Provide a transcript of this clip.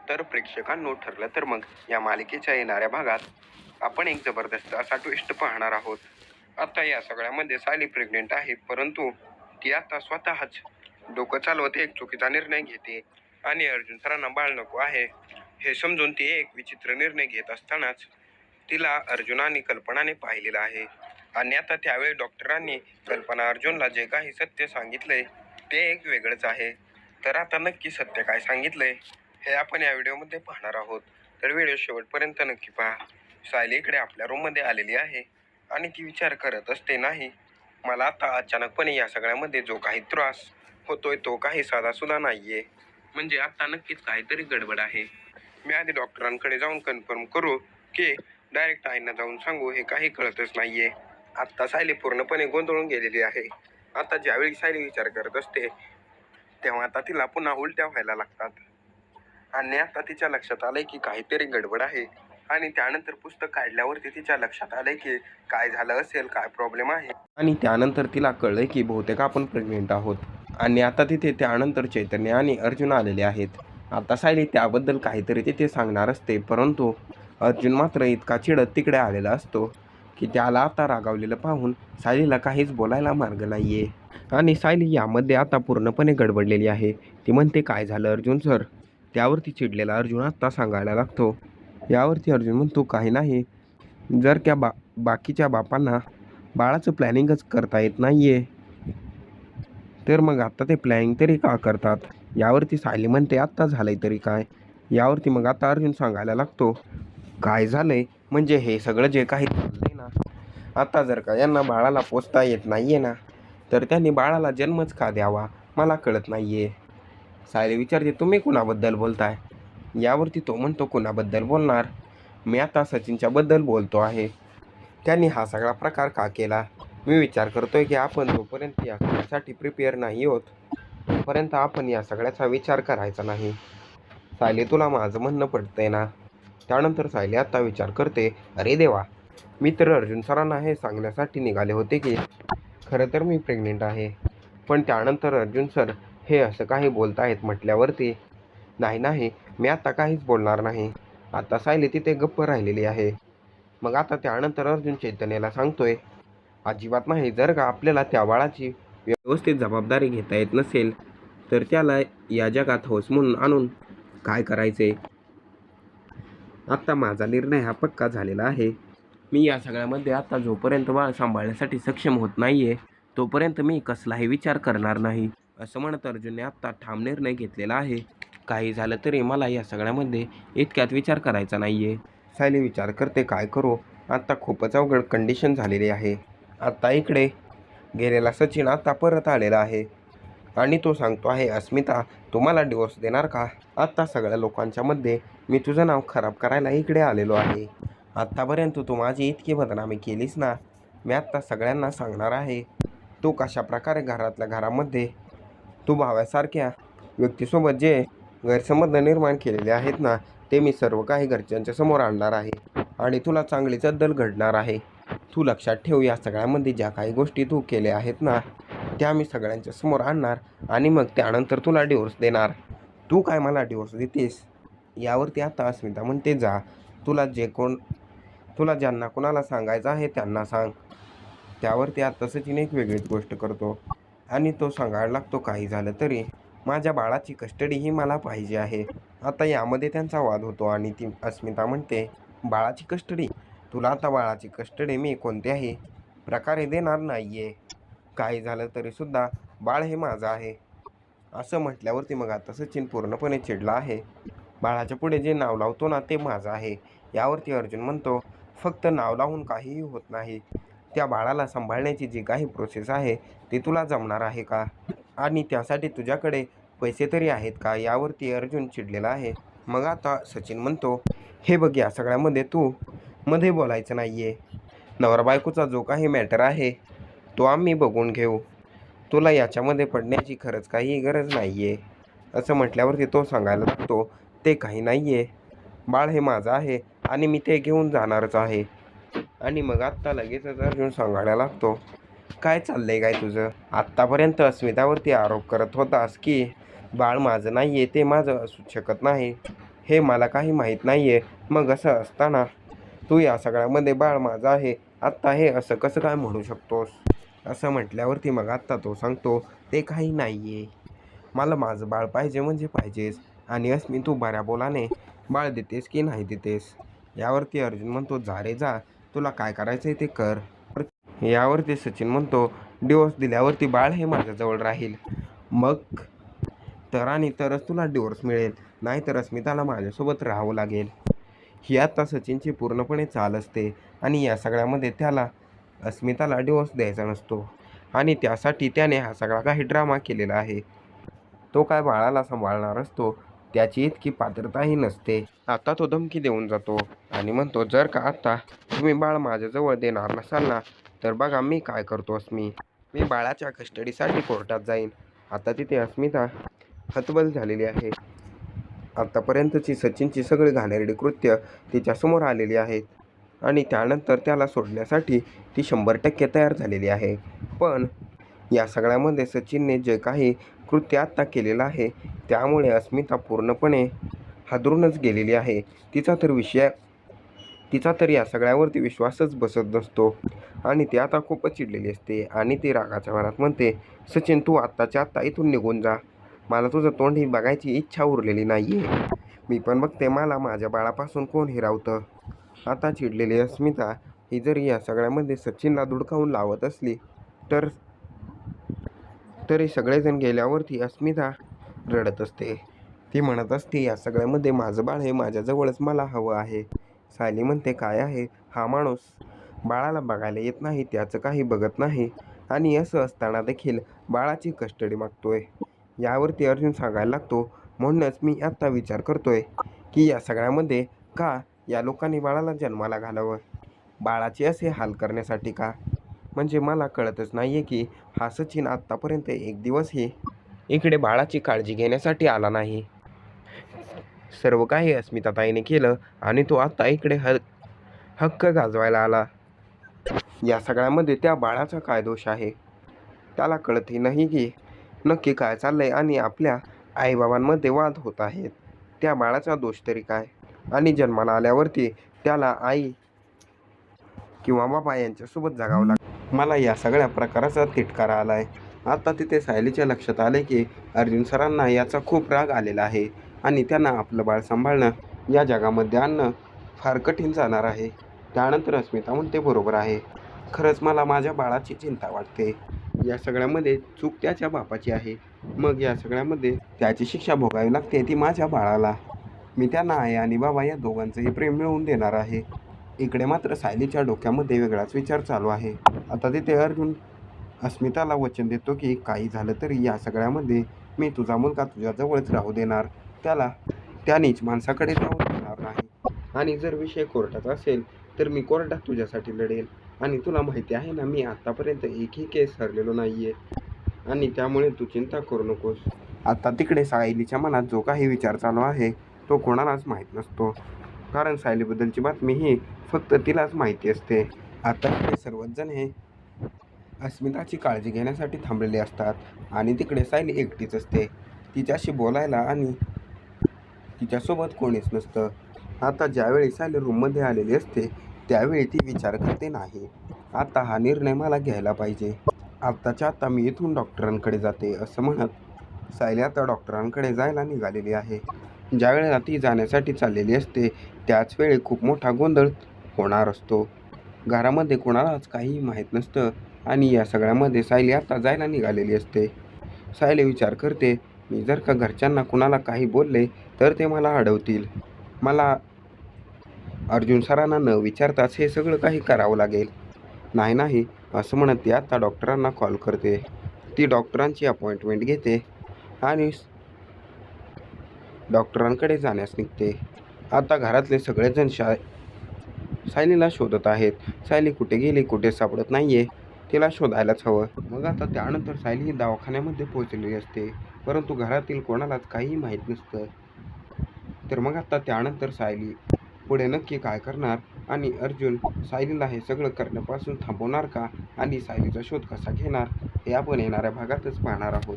तर प्रेक्षकांनो, ठरलं तर मग या मालिकेच्या येणाऱ्या भागात आपण एक जबरदस्त असा ट्विस्ट पाहणार आहोत. आता या सगळ्यामध्ये सायली प्रेग्नेंट आहे, परंतु ती आता स्वतःच डोकं चालवते, एक चुकीचा निर्णय घेते आणि अर्जुन सरांना बाळ नको आहे हे समजून ती एक विचित्र निर्णय घेत असतानाच तिला अर्जुन आणि कल्पनाने पाहिलेलं आहे. आणि आता त्यावेळी डॉक्टरांनी कल्पना अर्जुनला जे काही सत्य सांगितलंय ते एक वेगळंच आहे. तर आता नक्की सत्य काय सांगितलंय हे आपण या व्हिडिओमध्ये पाहणार आहोत. तर व्हिडिओ शेवटपर्यंत नक्की पहा. सायली इकडे आपल्या रूममध्ये आलेली आहे आणि ती विचार करत असते, नाही, मला आता अचानकपणे या सगळ्यामध्ये जो काही त्रास होतोय तो काही साधासुद्धा नाहीये. म्हणजे आता नक्कीच काहीतरी गडबड आहे. मी आधी डॉक्टरांकडे जाऊन कन्फर्म करू की डायरेक्ट आईंना जाऊन सांगू हे काही कळतच नाहीये. आत्ता सायली पूर्णपणे गोंधळून गेलेली आहे. आता ज्यावेळी सायली विचार करत असते तेव्हा आता तिला पुन्हा उलट्या व्हायला लागतात आणि आता तिच्या लक्षात आलंय की काहीतरी गडबड आहे. आणि त्यानंतर पुस्तक काढल्यावरती तिच्या लक्षात आलंय की काय झालं असेल, काय प्रॉब्लेम आहे. आणि त्यानंतर तिला कळलंय की बहुतेक आपण प्रेग्नेंट आहोत. आणि आता तिथे त्यानंतर चैतन्य आणि अर्जुन आलेले आहेत. आता सायली त्याबद्दल काहीतरी तिथे सांगणार असते, परंतु अर्जुन मात्र इतका चिडत तिकडे आलेला असतो की त्याला आता रागावलेलं पाहून सायलीला काहीच बोलायला मार्ग नाहीये. आणि सायली यामध्ये आता पूर्णपणे गडबडलेली आहे. ती म्हणते, काय झालं अर्जुन सर? त्यावरती चिडलेला अर्जुन आत्ता सांगायला लागतो. यावरती अर्जुन म्हणतो, काही नाही, जर त्या बाकीच्या बापांना बाळाचं प्लॅनिंगच करता येत नाहीये तर मग आता ते प्लॅनिंग तरी का करतात? यावरती सायली म्हणते, आत्ता झालंय तरी काय? यावरती मग आता अर्जुन सांगायला लागतो, काय झालंय म्हणजे हे सगळं जे काही चाललंय ना, आता जर का यांना बाळाला पोसता येत नाहीये ना तर त्यांनी बाळाला जन्मच का द्यावा, मला कळत नाहीये. सायली विचारते, तुम्ही कुणाबद्दल बोलताय? यावरती तो म्हणतो, कुणाबद्दल बोलणार? मी आता सचिनच्या बद्दल बोलतो आहे. त्यांनी हा सगळा प्रकार का केला? मी विचार करतोय की आपण जोपर्यंत या सगळ्यासाठी प्रिपेअर नाही होत तोपर्यंत आपण या सगळ्याचा विचार करायचा नाही. सायली, तुला माझं म्हणणं पडतंय ना? त्यानंतर सायली आता विचार करते, अरे देवा, मी तर अर्जुन सरांना हे सांगण्यासाठी निघाले होते की खरं तर मी प्रेग्नेंट आहे. पण त्यानंतर अर्जुन सर हे असं काही बोलतायत म्हटल्यावरती नाही, मी आता काहीच बोलणार नाही. आता सायली तिथे गप्प राहिलेली आहे. मग आता त्यानंतर अर्जुन चैतन्याला सांगतोय, अजिबात नाही, जर का आपल्याला त्या बाळाची व्यवस्थित जबाबदारी घेता येत नसेल तर त्याला या जगात हौस म्हणून आणून काय करायचे? आता माझा निर्णय हा पक्का झालेला आहे. मी या सगळ्यामध्ये आता जोपर्यंत बाळ सांभाळण्यासाठी सक्षम होत नाहीये तोपर्यंत मी कसलाही विचार करणार नाही, असं म्हणत अर्जुनने आत्ता ठाम निर्णय घेतलेला आहे. काही झालं तरी मला या सगळ्यामध्ये इतक्यात विचार करायचा नाहीये. सायली विचार करते, काय करू? आत्ता खूपच अवघड कंडिशन झालेली आहे. आता इकडे गेलेला सचिन आता परत आलेला आहे आणि तो सांगतो आहे, अस्मिता, तुम्हाला डिवोर्स देणार का? आत्ता सगळ्या लोकांच्या मध्ये मी तुझं नाव खराब करायला इकडे आलेलो आहे. आत्तापर्यंत तू माझी इतकी बदनामी केलीस ना, मी आत्ता सगळ्यांना सांगणार आहे. तू कशा प्रकारे घरातल्या घरामध्ये तू भाव्यासारख्या व्यक्तीसोबत जे गैरसमज निर्माण केलेले आहेत ना, ते मी सर्व काही घरच्यांच्या समोर आणणार आहे आणि तुला चांगलीच अद्दल घडणार आहे. तू लक्षात ठेव, या सगळ्यामध्ये ज्या काही गोष्टी तू केल्या आहेत ना त्या मी सगळ्यांच्या समोर आणणार आणि मग त्यानंतर तुला डिवोर्स देणार. तू काय मला डिवोर्स देतेस? यावरती आता अस्मिता म्हणते, जा, तुला ज्यांना कोणाला सांगायचं आहे त्यांना सांग. त्यावरती आता सचिन एक वेगळीच गोष्ट करतो आणि तो सांगायला लागतो, काही झालं तरी माझ्या बाळाची कस्टडी ही मला पाहिजे आहे. आता यामध्ये त्यांचा वाद होतो आणि ती अस्मिता म्हणते, बाळाची कस्टडी? तुला आता बाळाची कस्टडी मी कोणत्याही प्रकारे देणार नाहीये. काही झालं तरी सुद्धा बाळ हे माझं आहे. असं म्हटल्यावरती मग आता सचिन पूर्णपणे चिडला आहे. बाळाच्या पुढे जे नाव लावतो ना ते माझं आहे. यावरती अर्जुन म्हणतो, फक्त नाव लावून काहीही होत नाही. त्या बाळाला सांभाळण्याची जी काही प्रोसेस आहे ती तुला जमणार आहे का? आणि त्यासाठी तुझ्याकडे पैसे तरी आहेत का? यावरती अर्जुन चिडलेला आहे. मग आता सचिन म्हणतो, हे बघ, या सगळ्यामध्ये तू मध्ये बोलायचं नाहीये. नवरा बायकोचा जो काही मॅटर आहे तो आम्ही बघून घेऊ. तुला याच्यामध्ये पडण्याची खरंच काही गरज नाहीये. असं म्हटल्यावरती तो सांगायला लागतो, ते काही नाहीये, बाळ हे माझं आहे आणि मी ते घेऊन जाणारच आहे. आणि मग आत्ता लगेचच अर्जुन सांगायला लागतो, काय चाललंय काय तुझं? आत्तापर्यंत अस्मितावरती आरोप करत होतास की बाळ माझं नाहीये, ते माझं असू शकत नाही, हे मला काही माहीत नाही आहे. मग असं असताना तू या सगळ्यामध्ये बाळ माझं आहे, आत्ता हे असं कसं काय म्हणू शकतोस? असं म्हटल्यावरती मग आत्ता तो सांगतो, ते काही नाही आहे. मला माझं बाळ पाहिजे म्हणजे पाहिजेच. आणि अस्मी तू बऱ्या बोलाने बाळ देतेस की नाही देतेस? यावरती अर्जुन म्हणतो, जा रे जा, तुला काय करायचं आहे ते कर. यावरती सचिन म्हणतो, डिवोर्स दिल्यावरती बाळ हे माझ्याजवळ राहील. मग तर आणि तरच तुला डिवोर्स मिळेल, नाहीतर अस्मिताला माझ्यासोबत राहावं लागेल. ही आता सचिनची पूर्णपणे चाल असते आणि या सगळ्यामध्ये त्याला अस्मिताला डिवोर्स द्यायचा नसतो आणि त्यासाठी त्याने हा सगळा काही ड्रामा केलेला आहे. तो काय बाळाला सांभाळणार असतो, त्याची इतकी पात्रताही नसते. आता तो धमकी देऊन जातो आणि म्हणतो, जर का आता तुम्ही बाळ माझ्याजवळ देणार नसाल ना, तर बघा मी काय करतो. मी बाळाच्या कस्टडीसाठी कोर्टात जाईन. आता तिथे अस्मिता हतबल झालेली आहे. आतापर्यंतची सचिनची सगळी घाणेरडी कृत्य तिच्यासमोर आलेली आहेत आणि त्यानंतर त्याला सोडण्यासाठी ती 100% तयार झालेली आहे. पण या सगळ्यामध्ये सचिनने जे काही कृत्य आत्ता केलेलं आहे, त्यामुळे अस्मिता पूर्णपणे हादरूनच गेलेली आहे. तिचा तर या सगळ्यावरती विश्वासच बसत नसतो आणि ती आता खूपच चिडलेली असते आणि ती रागाच्या भरात म्हणते, सचिन तू आत्ताच्या आत्ता इथून निघून जा. मला तुझं तोंडही बघायची इच्छा उरलेली नाही आहे. मी पण बघते मला माझ्या बाळापासून कोण हिरावतं. आता चिडलेली अस्मिता ही जरी या सगळ्यामध्ये सचिनला धुडकावून लावत असली तरी सगळेजण गेल्यावरती अस्मिता रडत असते. ती म्हणत असते, या सगळ्यामध्ये माझं बाळ हे माझ्याजवळच मला हवं आहे. सायली म्हणते, काय आहे हा माणूस, बाळाला बघायला येत नाही, त्याचं काही बघत नाही आणि असं असताना देखील बाळाची कस्टडी मागतोय. यावरती अर्जुन सांगायला लागतो, म्हणूनच मी आत्ता विचार करतोय की या सगळ्यामध्ये का या लोकांनी बाळाला जन्माला घालावं, बाळाचे असे हाल करण्यासाठी का? म्हणजे मला कळतच नाही आहे की हा सचिन आत्तापर्यंत एक दिवसही इकडे बाळाची काळजी घेण्यासाठी आला नाही. सर्व काही अस्मिताताईने केलं आणि तो आत्ता इकडे हक्क गाजवायला आला. या सगळ्यामध्ये त्या बाळाचा काय दोष आहे? त्याला कळतही नाही की नक्की काय चाललंय आणि आपल्या आईबाबांमध्ये वाद होत आहेत. त्या बाळाचा दोष तरी काय? आणि जन्माला आल्यावरती त्याला आई किंवा बाबा यांच्यासोबत जगावं लागतं. मला या सगळ्या प्रकाराचा तिटकारा आला आहे. आता तिथे सायलीच्या लक्षात आले की अर्जुन सरांना याचा खूप राग आलेला आहे आणि त्यांना आपलं बाळ सांभाळणं या जगामध्ये आणणं फार कठीण जाणार आहे. त्यानंतर अस्मिता म्हणते, बरोबर आहे, खरंच मला माझ्या बाळाची चिंता वाटते. या सगळ्यामध्ये चूक त्याच्या बापाची आहे. मग या सगळ्यामध्ये त्याची शिक्षा भोगावी लागते ती माझ्या बाळाला. मी त्यांना आई आणि बाबा या दोघांचंही प्रेम मिळवून देणार आहे. इकडे मात्र सायलीच्या डोक्यामध्ये वेगळाच विचार चालू आहे. आता तिथे अर्जुन अस्मिताला वचन देतो की काही झालं तरी या सगळ्यामध्ये मी तुझा मुलगा तुझ्याजवळच राहू देणार, त्याला त्या नीच माणसाकडे जाऊ देणार नाही. आणि जर विषय कोर्टाचा असेल तर मी कोर्टात तुझ्यासाठी लढेल. आणि तुला माहिती आहे ना, मी आत्तापर्यंत एकही केस हरलेलो नाही आहे आणि त्यामुळे तू चिंता करू नकोस. आता तिकडे सायलीच्या मनात जो काही विचार चालू आहे तो कोणालाच माहीत नसतो, कारण सायलीबद्दलची बातमी ही फक्त तिलाच माहिती असते. आता तिकडे सर्वच जण हे अस्मिताची काळजी घेण्यासाठी थांबलेले असतात आणि तिकडे सायली एकटीच असते. तिच्याशी बोलायला आणि तिच्यासोबत कोणीच नसतं. आता ज्यावेळी सायली रूममध्ये आलेली असते त्यावेळी ती विचार करते, नाही आता हा निर्णय मला घ्यायला पाहिजे, आत्ताच्या आता मी इथून डॉक्टरांकडे जाते. असं म्हणत सायली आता डॉक्टरांकडे जायला निघालेली आहे. ज्यावेळेला ती जाण्यासाठी चाललेली असते त्याच वेळी खूप मोठा गोंधळ होणार असतो. घरामध्ये कोणालाच काही माहीत नसतं आणि या सगळ्यामध्ये सायली आता जायला निघालेली असते. सायली विचार करते, मी जर का घरच्यांना कुणाला काही बोलले तर ते मला अडवतील, मला अर्जुन सरांना न विचारताच हे सगळं काही करावं लागेल. नाही असं म्हणत ती आता डॉक्टरांना कॉल करते. ती डॉक्टरांची अपॉइंटमेंट घेते आणि डॉक्टरांकडे जाण्यास निघते. आता घरातले सगळेजण सायलीला शोधत आहेत. सायली कुठे गेली, कुठे सापडत नाहीये, तिला शोधायलाच हवं. मग आता त्यानंतर सायली ही दवाखान्यामध्ये पोहोचलेली असते, परंतु घरातील कोणालाच काही माहीत नसतं. तर मग आता त्यानंतर सायली पुढे नक्की काय करणार आणि अर्जुन सायलीला हे सगळं करण्यापासून थांबवणार का आणि सायलीचा शोध कसा घेणार हे आपण येणाऱ्या भागातच पाहणार आहोत.